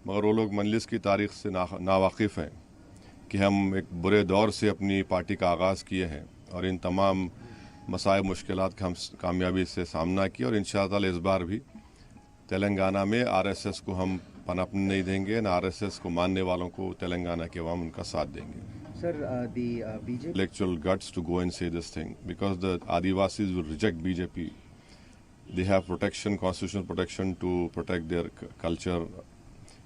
मगर वो लोग मजलिस की तारीख से नावाकिफ़ हैं कि हम एक बुरे दौर से अपनी पार्टी का आगाज़ किए हैं और इन तमाम मसाइब मुश्किलात का हम कामयाबी से सामना किया और इंशाअल्लाह इस बार भी तेलंगाना में आरएसएस को हम पनपने नहीं देंगे, न आरएसएस को मानने वालों को तेलंगाना के अवाम उनका साथ देंगे। Sir, the BJP Intellectual guts to go and say this thing because the Adivasis will reject BJP. They have protection, constitutional protection to protect their culture,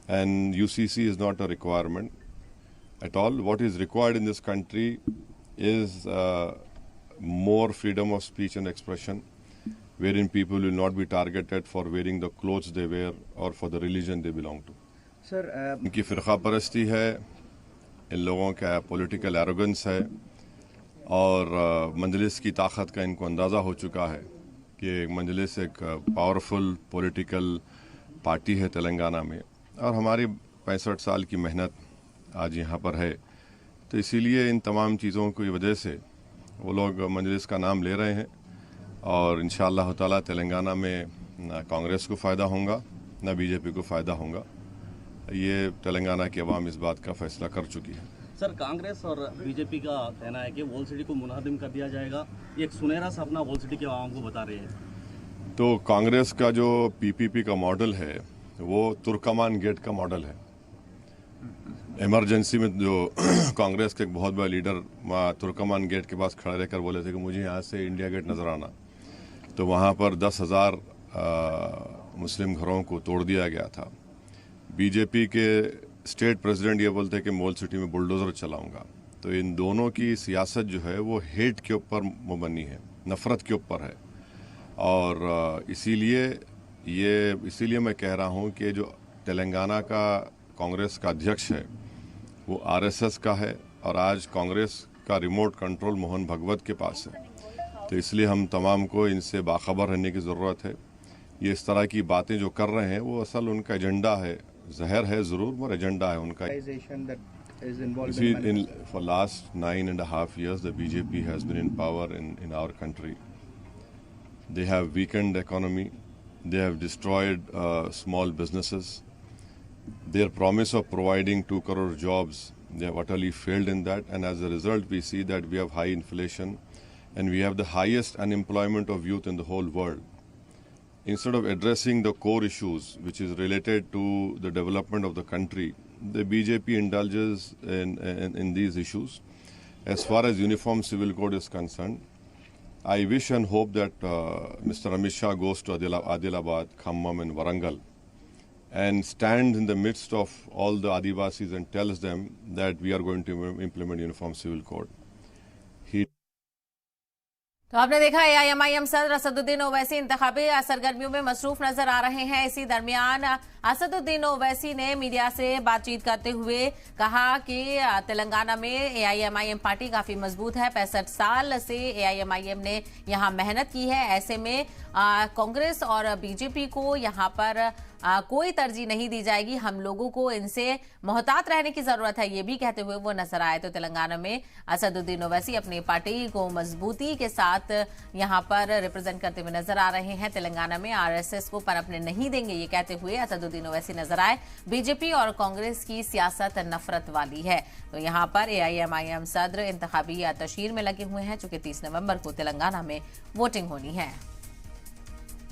and UCC is not a requirement at all. What is required in this country is more freedom of speech and expression, wherein people will not be targeted for wearing the clothes they wear or for the religion they belong to. Sir, इनकी फ़िरक़ा परस्ती है, इन लोगों का political arrogance है और मजलिस की ताकत का इनको अंदाज़ा हो चुका है कि मजलिस एक पावरफुल पॉलिटिकल पार्टी है तेलंगाना में और हमारी 65 साल की मेहनत आज यहाँ पर है। तो इसीलिए इन तमाम चीज़ों की वजह से वो लोग मजलिस का नाम ले रहे हैं और इंशाअल्लाह ताला तेलंगाना में ना कांग्रेस को फ़ायदा होगा ना बीजेपी को फ़ायदा होगा। ये तेलंगाना की अवाम इस बात का फैसला कर चुकी है। सर, कांग्रेस और बीजेपी का कहना है कि वॉल सिटी को मुनहदम कर दिया जाएगा। ये एक सुनहरा सपना वॉल सिटी के अवाम को बता रहे हैं। तो कांग्रेस का जो पीपीपी का मॉडल है वो तुर्कमान गेट का मॉडल है। इमरजेंसी में जो कांग्रेस के एक बहुत बड़ा लीडर वहाँ तुर्कमान गेट के पास खड़ा रहकर बोले थे कि मुझे यहाँ से इंडिया गेट नज़र आना, तो वहाँ पर 10,000 मुस्लिम घरों को तोड़ दिया गया था। बीजेपी के स्टेट प्रेसिडेंट ये बोलते हैं कि मॉल सिटी में बुलडोज़र चलाऊंगा। तो इन दोनों की सियासत जो है वो हेट के ऊपर मुबनी है, नफ़रत के ऊपर है और इसीलिए मैं कह रहा हूँ कि जो तेलंगाना का कांग्रेस का अध्यक्ष है वो आरएसएस का है और आज कांग्रेस का रिमोट कंट्रोल मोहन भगवत के पास है। तो इसलिए हम तमाम को इनसे बाखबर रहने की ज़रूरत है। ये इस तरह की बातें जो कर रहे हैं वो असल उनका एजेंडा है, जहर है ज़रूर मगर एजेंडा है उनका। For last 9.5 years the BJP has been in power in our country. They have weakened the economy, they have destroyed small businesses. Their promise of providing 2 crore jobs, they have utterly failed in that, and as a result we see that we have high inflation and we have the highest unemployment of youth in the whole world. Instead of addressing the core issues which is related to the development of the country, the BJP indulges in these issues. As far as Uniform Civil Code is concerned, I wish and hope that Mr. Amit Shah goes to Adilabad, Khammam and Warangal and stands in the midst of all the Adivasis and tells them that we are going to implement Uniform Civil Code. तो आपने देखा AIMIM सदर असदुद्दीन ओवैसी इंतखाबी सरगर्मियों में मसरूफ नजर आ रहे हैं। इसी दरमियान असदुद्दीन ओवैसी ने मीडिया से बातचीत करते हुए कहा कि तेलंगाना में एआईएमआईएम पार्टी काफी मजबूत है। 65 साल से एआईएमआईएम ने यहां मेहनत की है। ऐसे में कांग्रेस और बीजेपी को यहां पर कोई तरजीह नहीं दी जाएगी। हम लोगों को इनसे मोहतात रहने की जरूरत है, ये भी कहते हुए वो नजर आए। तो तेलंगाना में असदुद्दीन ओवैसी अपनी पार्टी को मजबूती के साथ यहां पर रिप्रेजेंट करते हुए नजर आ रहे हैं। तेलंगाना में आरएसएस को पनपने नहीं देंगे, ये कहते हुए असदुद्दीन ओवैसी नजर आए। बीजेपी और कांग्रेस की सियासत नफरत वाली है। तो यहां पर एआईएमआईएम सदर इंतखाबी तशहीर में लगे हुए हैं, चूंकि 30 नवंबर को तेलंगाना में वोटिंग होनी है।